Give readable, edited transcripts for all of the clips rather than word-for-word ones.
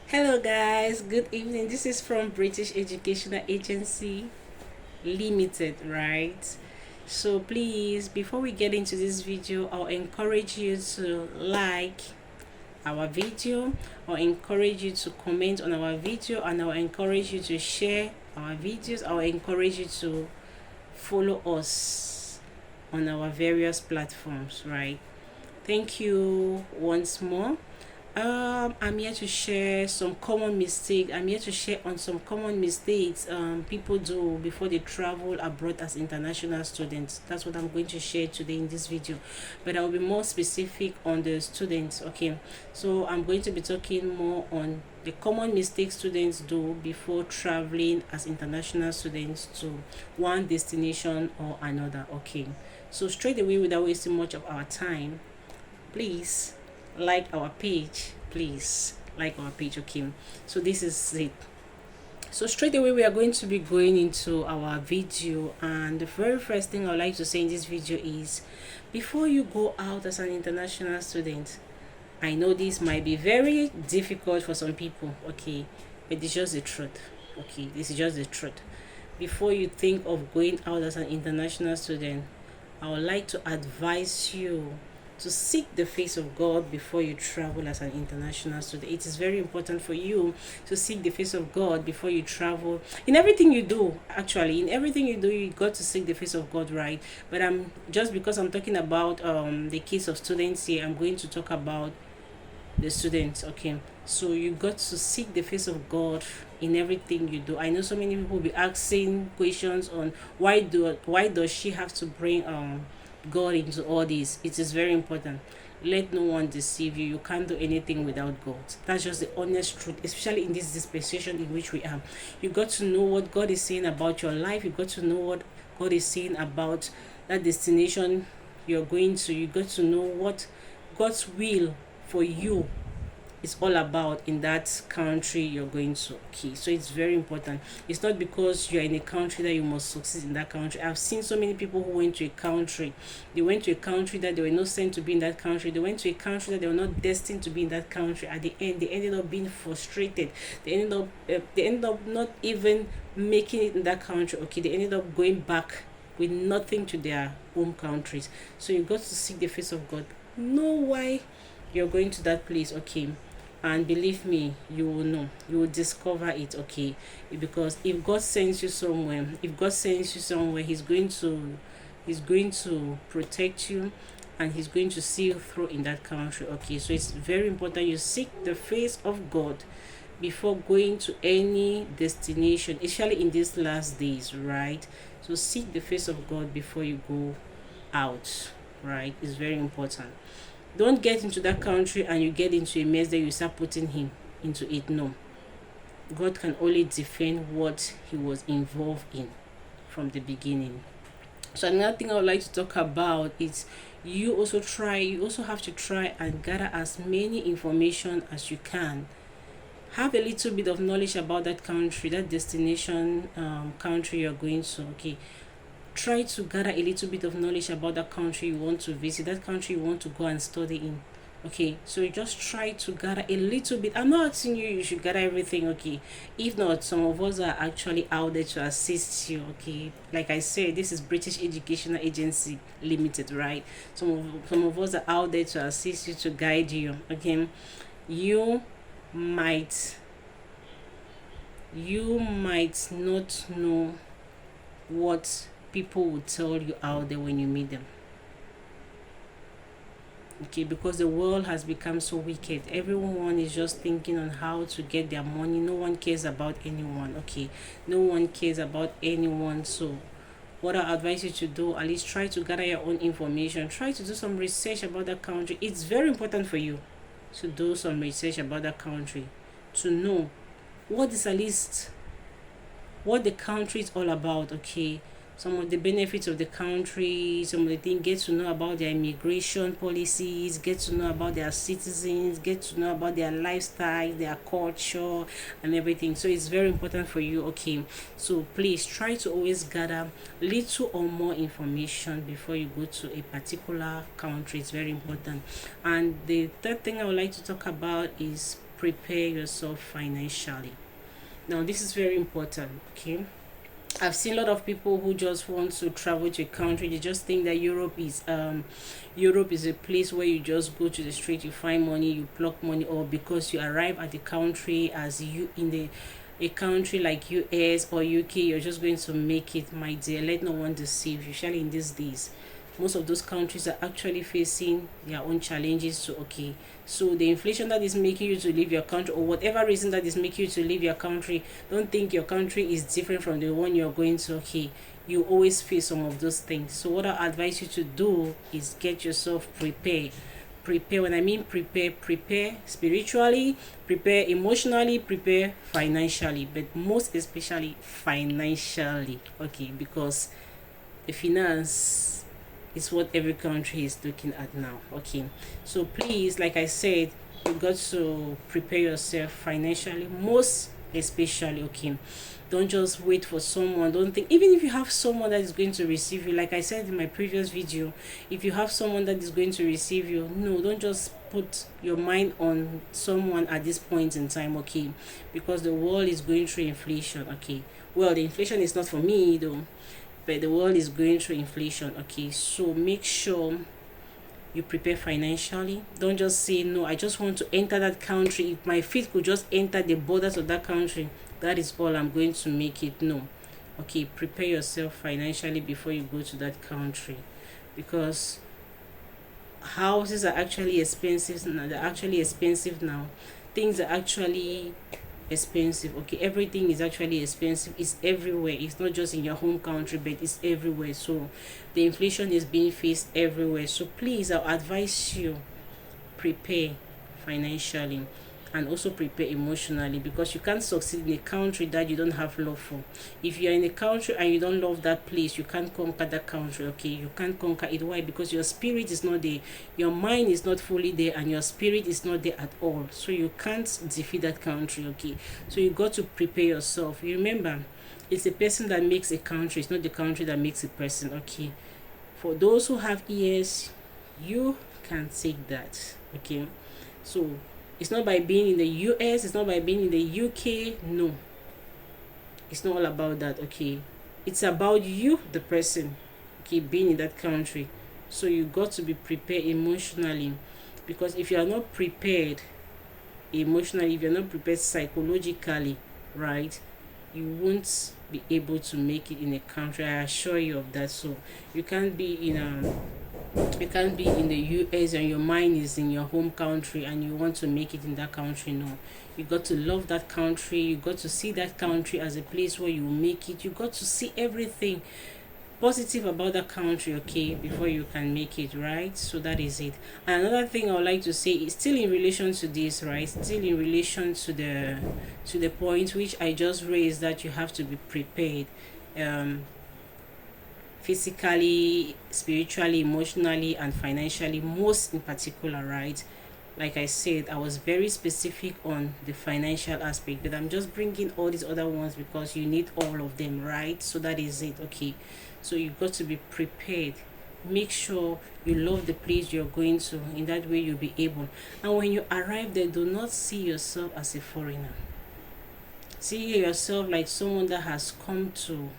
Hello, guys. Good evening. This is from British Educational Agency Limited, right? So, please, before we get into this video, I'll encourage you to like our video, I'll encourage you to comment on our video, and I'll encourage you to share our videos. I'll encourage you to follow us on our various platforms, right? Thank you once more. I'm here to share some common mistakes. I'm here to share on some common mistakes people do before they travel abroad as international students. That's what I'm going to share today in this video, but I'll be more specific on the students. Okay, so I'm going to be talking more on the common mistakes students do before traveling as international students to one destination or another. Okay, so straight away, without wasting much of our time, please like our page. Please like our page. Okay, so this is it. So straight away, we are going to be going into our video, and the very first thing I'd like to say in this video is, before you go out as an international student, I know this might be very difficult for some people, okay, but it's just the truth. Okay, this is just the truth. Before you think of going out as an international student, I would like to advise you to seek the face of God before you travel as an international student. It is very important for you to seek the face of God before you travel. In everything you do, actually, in everything you do, you got to seek the face of God, right? But I'm just because I'm talking about the case of students here, I'm going to talk about the students. Okay, so you got to seek the face of God in everything you do. I know so many people will be asking questions on why does she have to bring God into all this. It is very important. Let no one deceive you. You can't do anything without God. That's just the honest truth, especially in this dispensation in which we are. You got to know what God is saying about your life. You got to know what God is saying about that destination you're going to. You got to know what God's will for you is all about in that country you're going to. Okay, so it's very important. It's not because you're in a country that you must succeed in that country. I've seen so many people who went to a country, they went to a country that they were not sent to be in that country, they went to a country that they were not destined to be in that country. At the end, they ended up being frustrated. They ended up not even making it in that country. Okay, they ended up going back with nothing to their home countries. So you got to seek the face of God. Know why you're going to that place. Okay, and believe me, you will know, you will discover it. Okay, because if God sends you somewhere, he's going to protect you, and he's going to see you through in that country. Okay, so it's very important you seek the face of God before going to any destination, especially in these last days, right? So seek the face of God before you go out, right? It's very important. Don't get into that country and you get into a mess that you start putting him into it. No, God can only defend what he was involved in from the beginning. So another thing I would like to talk about is, you also have to try and gather as many information as you can. Have a little bit of knowledge about that country, that destination country you're going to. Okay, try to gather a little bit of knowledge about that country you want to visit, that country you want to go and study in. Okay, so you just try to gather a little bit. I'm not asking you should gather everything. Okay, if not, some of us are actually out there to assist you. Okay, like I said, this is British Educational Agency Limited, right? Some of us are out there to assist you, to guide you. Okay, you might you might not know what people will tell you out there when you meet them. Okay, because the world has become so wicked. Everyone is just thinking on how to get their money. No one cares about anyone. Okay, no one cares about anyone. So what I advise you to do, at least try to gather your own information. Try to do some research about that country. It's very important for you to do some research about that country, to know what is, at least what the country is all about. Okay, some of the benefits of the country, some of the things, get to know about their immigration policies, get to know about their citizens, get to know about their lifestyle, their culture, and everything. So it's very important for you. Okay, so please try to always gather little or more information before you go to a particular country. It's very important. And the third thing I would like to talk about is prepare yourself financially. Now this is very important. Okay, I've seen a lot of people who just want to travel to a country. They just think that Europe is a place where you just go to the street, you find money, you pluck money, or because you arrive at the country as you in the a country like US or UK, you're just going to make it. My dear, let no one deceive you, especially in these days. Most of those countries are actually facing their own challenges. So okay, so the inflation that is making you to leave your country, or whatever reason that is making you to leave your country, don't think your country is different from the one you're going to. Okay, you always face some of those things. So what I advise you to do is get yourself prepared. Prepare, when I mean prepare spiritually, prepare emotionally, prepare financially, but most especially financially. Okay, because the finance is what every country is looking at now. Okay, so please, like I said, you got to prepare yourself financially, most especially. Okay, don't just wait for someone. Don't think, even if you have someone that is going to receive you, like I said in my previous video, if you have someone that is going to receive you, no, don't just put your mind on someone at this point in time. Okay, because the world is going through inflation. Okay, well, the inflation is not for me though, but the world is going through inflation. Okay, so make sure you prepare financially. Don't just say, no, I just want to enter that country. If my feet could just enter the borders of that country, that is all, I'm going to make it. No. Okay, prepare yourself financially before you go to that country, because houses are actually expensive now. They're actually expensive now. Things are actually expensive. Okay, everything is actually expensive. It's everywhere. It's not just in your home country, but it's everywhere. So the inflation is being faced everywhere. So please, I'll advise you, prepare financially and also prepare emotionally, because you can't succeed in a country that you don't have love for. If you're in a country and you don't love that place, you can't conquer that country. Okay, you can't conquer it. Why? Because your spirit is not there, your mind is not fully there, and your spirit is not there at all. So you can't defeat that country. Okay, so you got to prepare yourself. You remember, it's a person that makes a country, it's not the country that makes a person. Okay, for those who have ears, you can take that. Okay, so it's not by being in the US, it's not by being in the UK. No, it's not all about that. Okay, it's about you, the person, okay, being in that country. So you got to be prepared emotionally, because if you are not prepared emotionally, if you're not prepared psychologically, right, you won't be able to make it in a country. I assure you of that. So you can't be in the US and your mind is in your home country and you want to make it in that country. No, you got to love that country. You got to see that country as a place where you will make it. You got to see everything positive about that country, okay, before you can make it, right? So that is it. And another thing I would like to say is still in relation to this, right, still in relation to the point which I just raised, that you have to be prepared physically, spiritually, emotionally, and financially, most in particular, right? Like I said, I was very specific on the financial aspect, but I'm just bringing all these other ones because you need all of them, right? So that is it. Okay, so you got to be prepared. Make sure you love the place you're going to. In that way, you'll be able. And when you arrive there, do not see yourself as a foreigner. See yourself like someone that has come to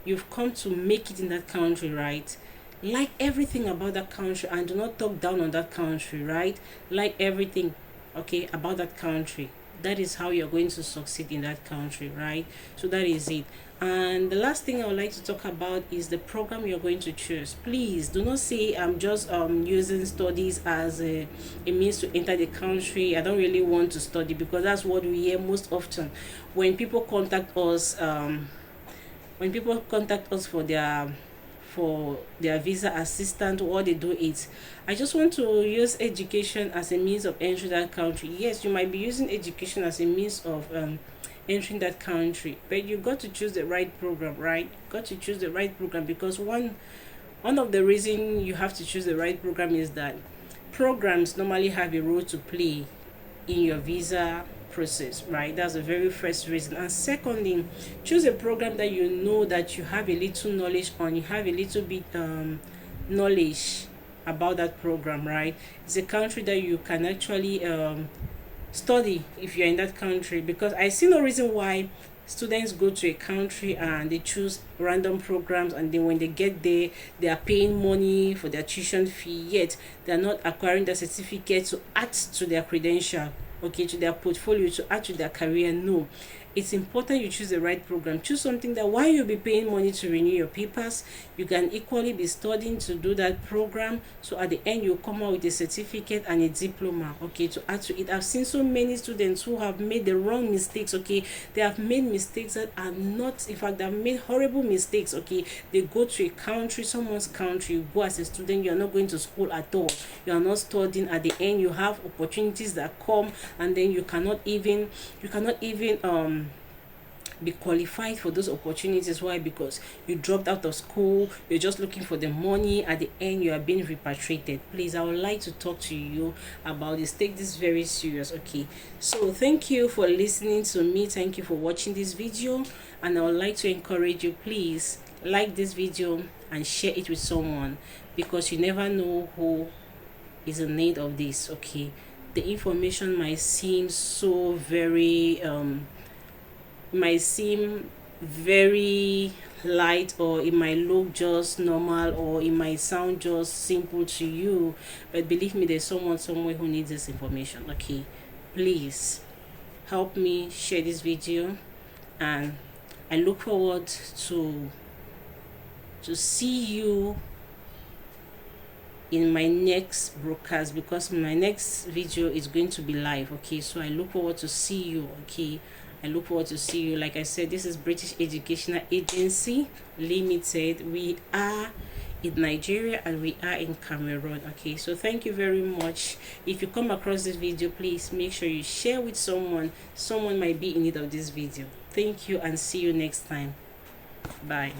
you've come to make it in that country, right? Like everything about that country, and do not talk down on that country, right? Like everything, okay, about that country. That is how you're going to succeed in that country, right? So that is it. And the last thing I would like to talk about is the program you're going to choose. Please do not say I'm just using studies as a means to enter the country. I don't really want to study, because that's what we hear most often when people contact us. When people contact us for their visa assistant, what they do is, I just want to use education as a means of entering that country. Yes, you might be using education as a means of entering that country, but you got to choose the right program, right? You got to choose the right program, because one of the reasons you have to choose the right program is that programs normally have a role to play in your visa process, right? That's the very first reason. And secondly, choose a program that you know that you have a little knowledge on, you have a little bit knowledge about that program, right? It's a country that you can actually study if you're in that country, because I see no reason why students go to a country and they choose random programs, and then when they get there they are paying money for their tuition fee, yet they are not acquiring the certificate to add to their credential, okay, to their portfolio, to add to their career. No, it's important you choose the right program. Choose something that while you'll be paying money to renew your papers, you can equally be studying to do that program, so at the end you'll come out with a certificate and a diploma, okay, to add to it. I've seen so many students who have made the wrong mistakes, okay. They have made mistakes that are not, in fact, they've made horrible mistakes, okay. They go to a country, someone's country, you go as a student, you're not going to school at all, you are not studying. At the end you have opportunities that come, and then you cannot even be qualified for those opportunities. Why? Because you dropped out of school, you're just looking for the money. At the end you are being repatriated. Please, I would like to talk to you about this. Take this very serious, okay. So thank you for listening to me, thank you for watching this video, and I would like to encourage you, please like this video and share it with someone, because you never know who is in need of this, okay. The information might seem so very might seem very light, or it might look just normal, or it might sound just simple to you, but believe me, there's someone somewhere who needs this information, okay. Please help me share this video, and I look forward to see you in my next broadcast, because my next video is going to be live, okay. So I look forward to see you, okay. I look forward to see you. Like I said, this is British Educational Agency Limited. We are in Nigeria and we are in Cameroon, okay. So thank you very much. If you come across this video, please make sure you share with someone might be in need of this video. Thank you, and see you next time. Bye.